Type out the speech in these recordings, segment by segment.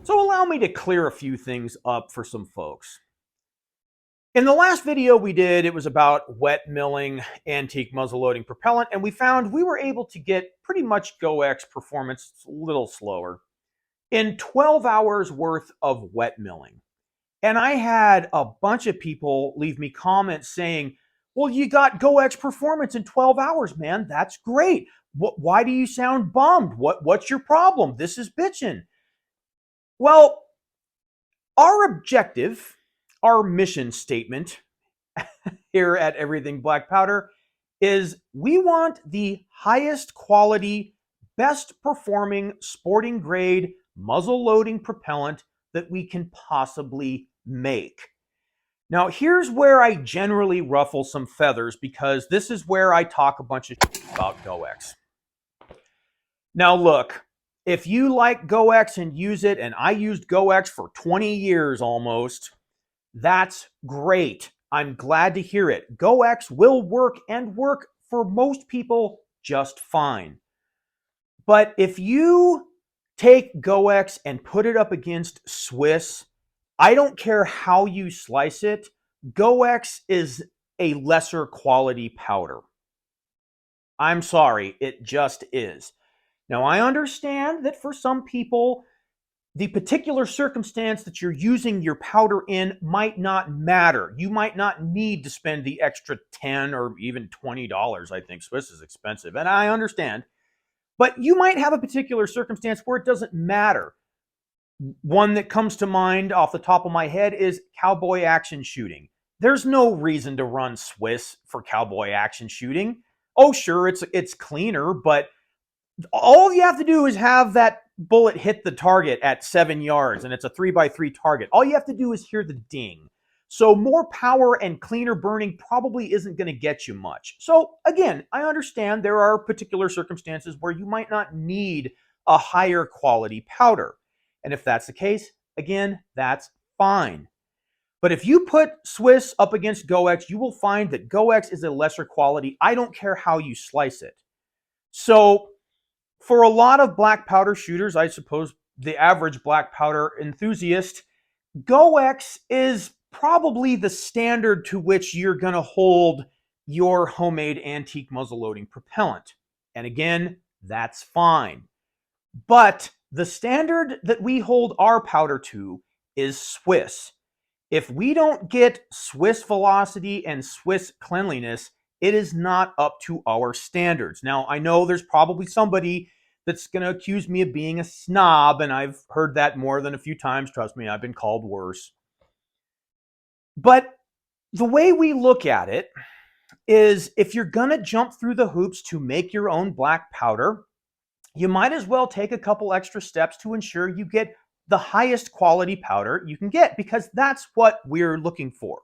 So allow me to clear a few things up for some folks. In the last video we did, it was about wet milling antique muzzleloading propellant, and we found we were able to get pretty much Goex performance a little slower in 12 hours worth of wet milling. And I had a bunch of people leave me comments saying, well, you got Goex performance in 12 hours, man. That's great. Why do you sound bummed? What's your problem? This is bitching. Well, our objective, our mission statement here at Everything Black Powder is we want the highest quality, best performing sporting grade muzzle loading propellant that we can possibly make. Now, here's where I generally ruffle some feathers because this is where I talk a bunch of shit about Goex. Now, look, if you like Goex and use it, and I used Goex for 20 years almost, that's great. I'm glad to hear it. Goex will work and work for most people just fine. But if you take Goex and put it up against Swiss, I don't care how you slice it, Goex is a lesser quality powder. I'm sorry, it just is. Now, I understand that for some people, the particular circumstance that you're using your powder in might not matter. You might not need to spend the extra $10 or even $20. I think Swiss is expensive, and I understand. But you might have a particular circumstance where it doesn't matter. One that comes to mind off the top of my head is cowboy action shooting. There's no reason to run Swiss for cowboy action shooting. Oh, sure, it's cleaner, but all you have to do is have that bullet hit the target at 7 yards, and it's a 3x3 target. All you have to do is hear the ding. So more power and cleaner burning probably isn't going to get you much. So again, I understand there are particular circumstances where you might not need a higher quality powder. And if that's the case, again, that's fine. But if you put Swiss up against Goex, you will find that Goex is a lesser quality. I don't care how you slice it. So for a lot of black powder shooters, I suppose the average black powder enthusiast, Goex is probably the standard to which you're going to hold your homemade antique muzzleloading propellant. And again, that's fine. But the standard that we hold our powder to is Swiss. If we don't get Swiss velocity and Swiss cleanliness, it is not up to our standards. Now, I know there's probably somebody that's going to accuse me of being a snob, and I've heard that more than a few times. Trust me, I've been called worse. But the way we look at it is if you're going to jump through the hoops to make your own black powder, you might as well take a couple extra steps to ensure you get the highest quality powder you can get, because that's what we're looking for.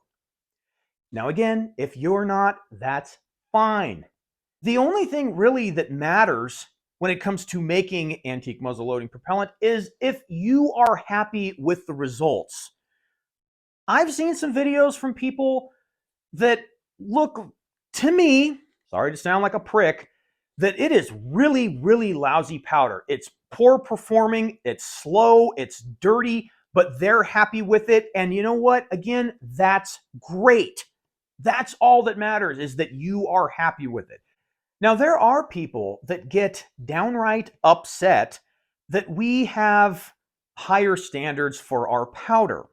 Now, again, if you're not, that's fine. The only thing really that matters when it comes to making antique muzzleloading propellant is if you are happy with the results. I've seen some videos from people that look, to me, sorry to sound like a prick, that it is really, really lousy powder. It's poor performing, it's slow, it's dirty, but they're happy with it. And you know what? Again, that's great. That's all that matters, is that you are happy with it. Now, there are people that get downright upset that we have higher standards for our powder.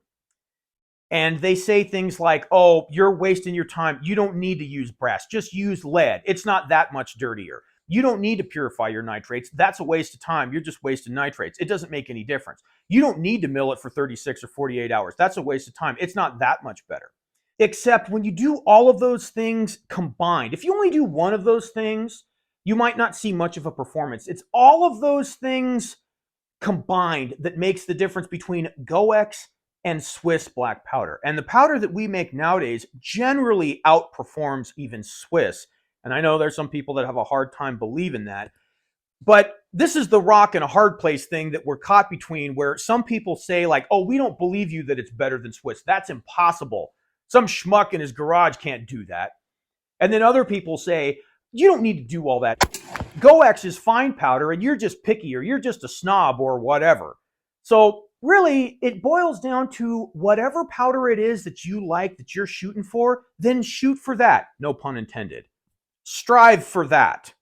And they say things like, oh, you're wasting your time. You don't need to use brass. Just use lead. It's not that much dirtier. You don't need to purify your nitrates. That's a waste of time. You're just wasting nitrates. It doesn't make any difference. You don't need to mill it for 36 or 48 hours. That's a waste of time. It's not that much better. Except when you do all of those things combined, if you only do one of those things, you might not see much of a performance. It's all of those things combined that makes the difference between Goex and Swiss black powder. And the powder that we make nowadays generally outperforms even Swiss. And I know there's some people that have a hard time believing that. But this is the rock and a hard place thing that we're caught between, where some people say like, oh, we don't believe you that it's better than Swiss. That's impossible. Some schmuck in his garage can't do that. And then other people say, you don't need to do all that. Goex is fine powder and you're just picky, or you're just a snob or whatever. So really, it boils down to whatever powder it is that you like, that you're shooting for, then shoot for that. No pun intended. Strive for that.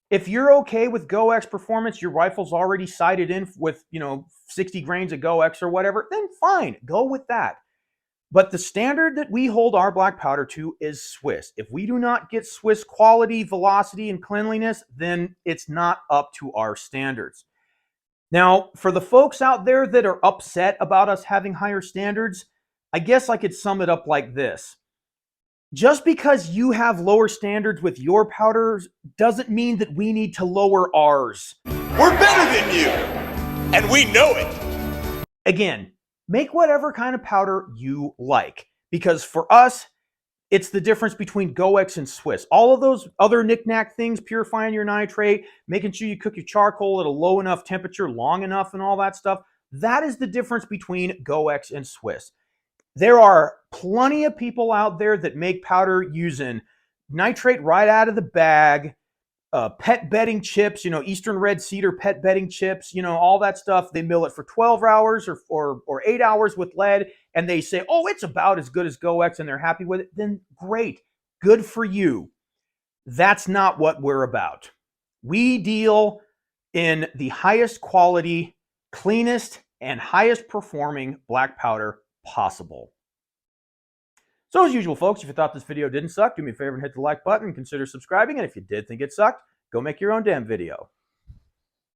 If you're okay with Goex performance, your rifle's already sighted in with, 60 grains of Goex or whatever, then fine, go with that. But the standard that we hold our black powder to is Swiss. If we do not get Swiss quality, velocity, and cleanliness, then it's not up to our standards. Now, for the folks out there that are upset about us having higher standards, I guess I could sum it up like this. Just because you have lower standards with your powders doesn't mean that we need to lower ours. We're better than you, and we know it. Again, make whatever kind of powder you like, because for us, it's the difference between Goex and Swiss. All of those other knick-knack things, purifying your nitrate, making sure you cook your charcoal at a low enough temperature, long enough, and all that stuff, that is the difference between Goex and Swiss. There are plenty of people out there that make powder using nitrate right out of the bag, pet bedding chips, Eastern red cedar pet bedding chips, all that stuff. They mill it for 12 hours or 8 hours with lead, and they say, oh, it's about as good as Goex, and they're happy with it. Then great, good for you. That's not what we're about. We deal in the highest quality, cleanest, and highest performing black powder possible. So as usual, folks, if you thought this video didn't suck, do me a favor and hit the like button and consider subscribing. And if you did think it sucked, go make your own damn video.